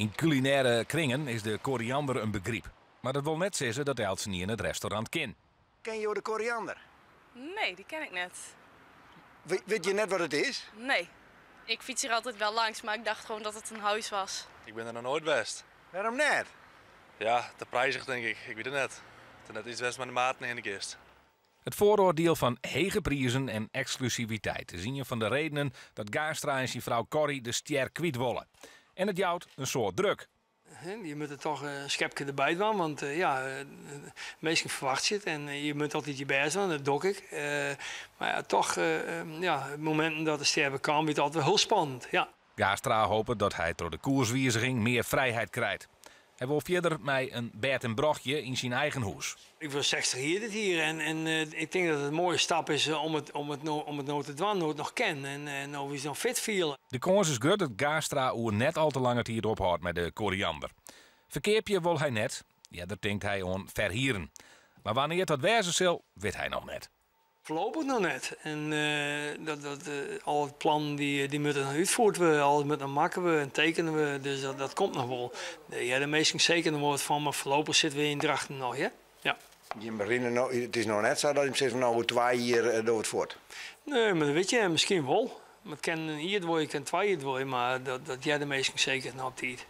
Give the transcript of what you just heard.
In culinaire kringen is de koriander een begrip. Maar dat wil net zeggen dat Eltse niet in het restaurant ken. Ken je de koriander? Nee, die ken ik net. Weet je net wat het is? Nee. Ik fiets hier altijd wel langs, maar ik dacht gewoon dat het een huis was. Ik ben er nog nooit best. Waarom net? Ja, te prijzig denk ik. Ik weet het net. Het is net iets best met de maat in de kist. Het vooroordeel van hege prijzen en exclusiviteit is een van de redenen dat Gaastra en zijn vrouw Corrie de stier kwijt willen. En het jouwt een soort druk. Je moet er toch een schepje erbij doen, want meestal verwacht je het en je moet altijd je best doen, dat doe ik. Maar ja, toch, momenten dat de sterven kan, wordt het altijd wel heel spannend. Ja. Gaastra hoopt dat hij door de koerswijziging meer vrijheid krijgt. Hij wil verder met een bed en brochtje in zijn eigen huis. Ik wil 60 hier en ik denk dat het een mooie stap is om het nooit te doen, nooit nog kennen en of je nog fit viel. De kans is groot dat Gaastra oer net al te lang het hier ophoudt met de koriander. Verkeerpje wil hij net, ja, dat denkt hij aan verhieren. Maar wanneer dat wezen zal, weet hij nog net. Voorlopig nog net. En al het plan die moeten nog uitvoerd worden, alles moet nog maken we en tekenen we, dus dat komt nog wel. Ja, de meesten zeker nog wordt van, maar voorlopig zitten we in Drachten nog, ja? Ja. Het is nog net zo dat je zegt van nou 2 hier door het voort. Nee, maar dat weet je misschien wel. Maar het kan hier door, je kan 2 hier door, maar dat jij de meesten zeker nog op tijd.